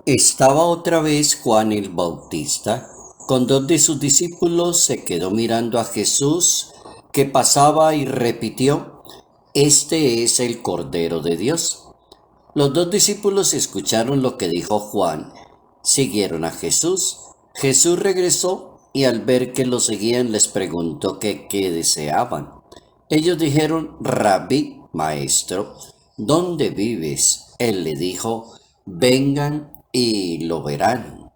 Estaba otra vez Juan el Bautista. Con dos de sus discípulos se quedó mirando a Jesús que pasaba y repitió: Este es el Cordero de Dios. Los dos discípulos escucharon lo que dijo Juan, siguieron a Jesús. Jesús regresó y al ver que lo seguían les preguntó que qué deseaban. Ellos dijeron: Rabí, maestro, ¿dónde vives? Él le dijo: vengan y lo verán.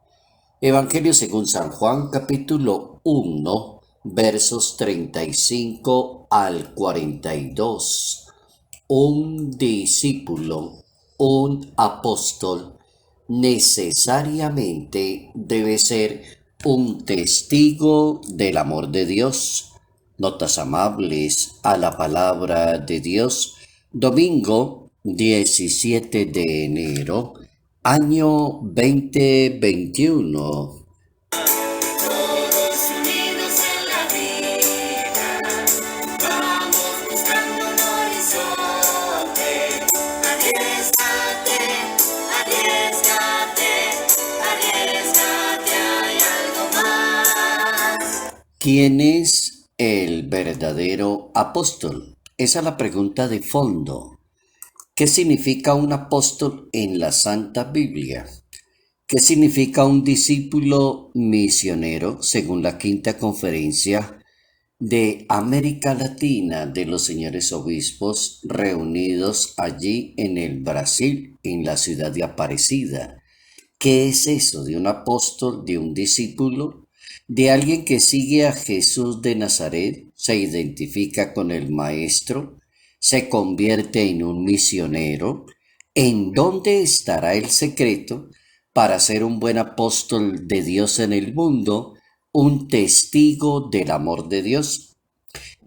Evangelio según San Juan, capítulo 1, versos 35 al 42. Un discípulo, un apóstol, necesariamente debe ser un testigo del amor de Dios. Notas amables a la palabra de Dios. Domingo 17 de enero, año 2021. Todos unidos en la vida, vamos buscando un horizonte. Arriésgate, arriésgate, arriésgate, hay algo más. ¿Quién es el verdadero apóstol? Esa es la pregunta de fondo. ¿Qué significa un apóstol en la Santa Biblia? ¿Qué significa un discípulo misionero según la Quinta Conferencia de América Latina de los señores obispos reunidos allí en el Brasil, en la ciudad de Aparecida? ¿Qué es eso de un apóstol, de un discípulo, de alguien que sigue a Jesús de Nazaret, se identifica con el Maestro, se convierte en un misionero? ¿En dónde estará el secreto para ser un buen apóstol de Dios en el mundo, un testigo del amor de Dios?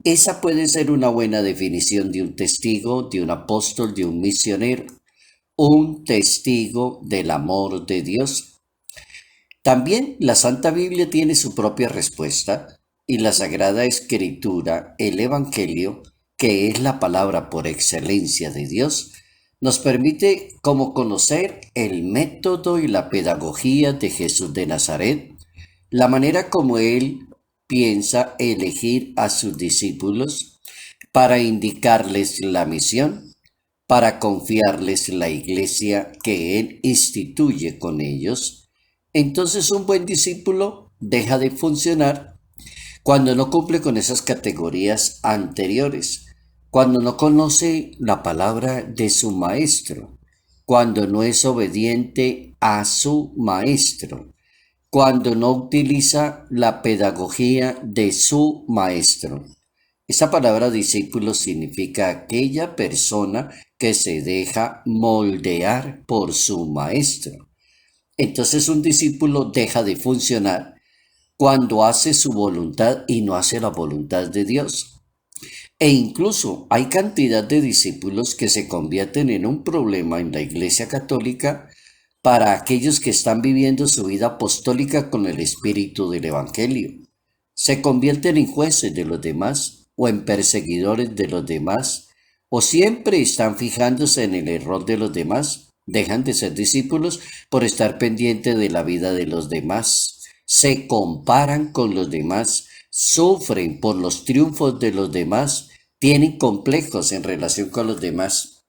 Esa puede ser una buena definición de un testigo, de un apóstol, de un misionero, un testigo del amor de Dios. También la Santa Biblia tiene su propia respuesta y la Sagrada Escritura, el Evangelio, que es la palabra por excelencia de Dios, nos permite como conocer el método y la pedagogía de Jesús de Nazaret, la manera como Él piensa elegir a sus discípulos para indicarles la misión, para confiarles la iglesia que Él instituye con ellos. Entonces un buen discípulo deja de funcionar cuando no cumple con esas categorías anteriores, cuando no conoce la palabra de su maestro, cuando no es obediente a su maestro, cuando no utiliza la pedagogía de su maestro. Esa palabra discípulo significa aquella persona que se deja moldear por su maestro. Entonces un discípulo deja de funcionar cuando hace su voluntad y no hace la voluntad de Dios. E incluso hay cantidad de discípulos que se convierten en un problema en la Iglesia Católica para aquellos que están viviendo su vida apostólica con el espíritu del Evangelio. Se convierten en jueces de los demás o en perseguidores de los demás, o siempre están fijándose en el error de los demás. Dejan de ser discípulos por estar pendiente de la vida de los demás. Se comparan con los demás, sufren por los triunfos de los demás, tienen complejos en relación con los demás.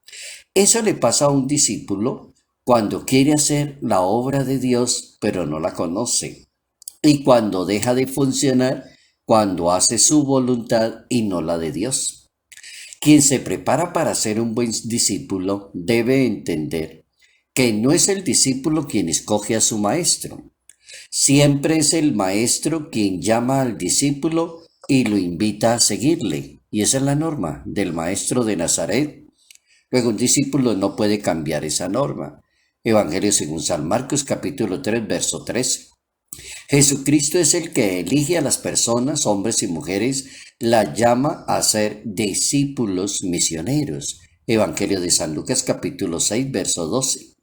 Eso le pasa a un discípulo cuando quiere hacer la obra de Dios, pero no la conoce. Y cuando deja de funcionar, cuando hace su voluntad y no la de Dios. Quien se prepara para ser un buen discípulo debe entender que no es el discípulo quien escoge a su maestro. Siempre es el maestro quien llama al discípulo y lo invita a seguirle. Y esa es la norma del maestro de Nazaret. Luego un discípulo no puede cambiar esa norma. Evangelio según San Marcos capítulo 3, verso 13. Jesucristo es el que elige a las personas, hombres y mujeres, las llama a ser discípulos misioneros. Evangelio de San Lucas capítulo 6, verso 12.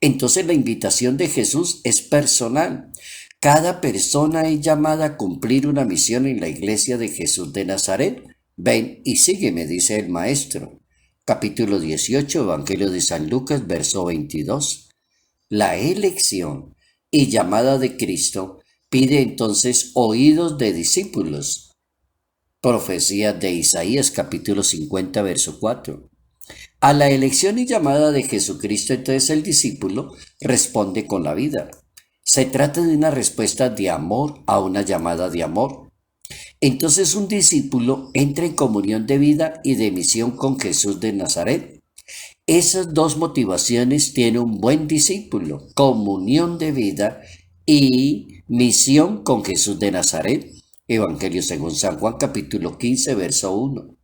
Entonces la invitación de Jesús es personal. Cada persona es llamada a cumplir una misión en la iglesia de Jesús de Nazaret. Ven y sígueme, dice el Maestro. Capítulo 18, Evangelio de San Lucas, verso 22. La elección y llamada de Cristo pide entonces oídos de discípulos. Profecía de Isaías capítulo 50 verso 4. A la elección y llamada de Jesucristo, entonces el discípulo responde con la vida. Se trata de una respuesta de amor a una llamada de amor. Entonces un discípulo entra en comunión de vida y de misión con Jesús de Nazaret. Esas dos motivaciones tiene un buen discípulo: comunión de vida y misión con Jesús de Nazaret. Evangelio según San Juan capítulo 15 verso 1.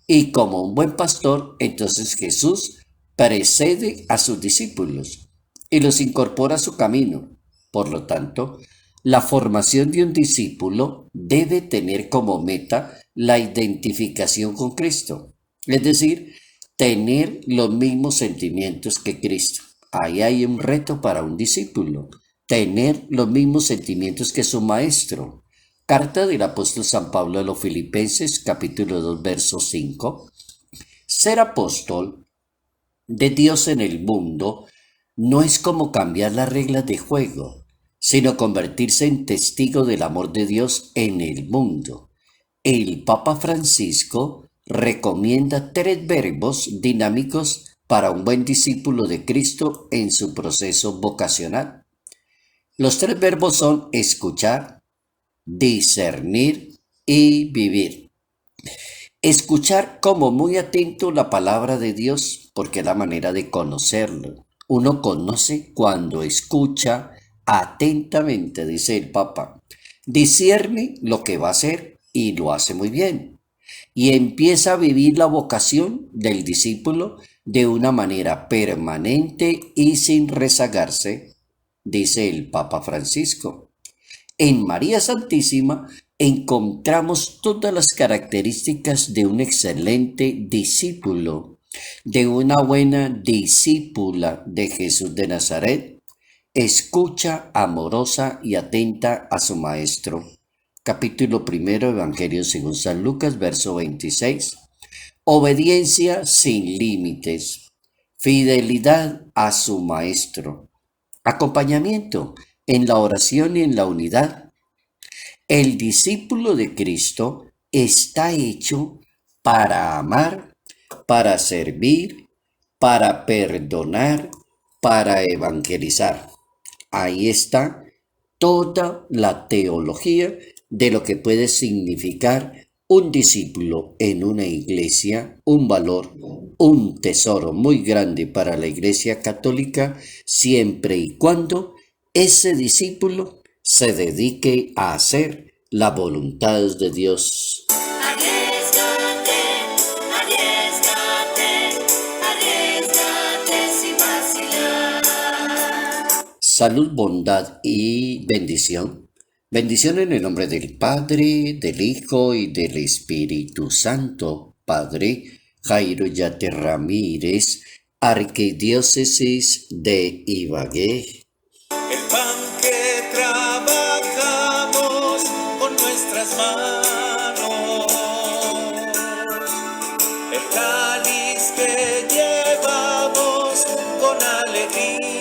Y como un buen pastor, entonces Jesús precede a sus discípulos y los incorpora a su camino. Por lo tanto, la formación de un discípulo debe tener como meta la identificación con Cristo, es decir, tener los mismos sentimientos que Cristo. Ahí hay un reto para un discípulo, tener los mismos sentimientos que su maestro. Carta del apóstol San Pablo a los Filipenses, capítulo 2, verso 5. Ser apóstol de Dios en el mundo no es como cambiar las reglas de juego, sino convertirse en testigo del amor de Dios en el mundo. El Papa Francisco recomienda 3 verbos dinámicos para un buen discípulo de Cristo en su proceso vocacional. Los 3 verbos son escuchar, discernir y vivir. Escuchar como muy atento la palabra de Dios, porque es la manera de conocerlo. Uno conoce cuando escucha atentamente, dice el Papa. Discierne lo que va a hacer y lo hace muy bien. Y empieza a vivir la vocación del discípulo de una manera permanente y sin rezagarse, dice el Papa Francisco. En María Santísima encontramos todas las características de un excelente discípulo, de una buena discípula de Jesús de Nazaret. Escucha amorosa y atenta a su maestro. Capítulo 1, Evangelio según San Lucas, verso 26. Obediencia sin límites. Fidelidad a su maestro. Acompañamiento en la oración y en la unidad. El discípulo de Cristo está hecho para amar, para servir, para perdonar, para evangelizar. Ahí está toda la teología de lo que puede significar un discípulo en una iglesia, un valor, un tesoro muy grande para la Iglesia Católica, siempre y cuando ese discípulo se dedique a hacer la voluntad de Dios. Arriésgate, arriésgate, arriésgate sin vacilar. Salud, bondad y bendición. Bendición en el nombre del Padre, del Hijo y del Espíritu Santo. Padre Jairo Yate Ramírez, Arquidiócesis de Ibagué. El pan que trabajamos con nuestras manos, el cáliz que llevamos con alegría.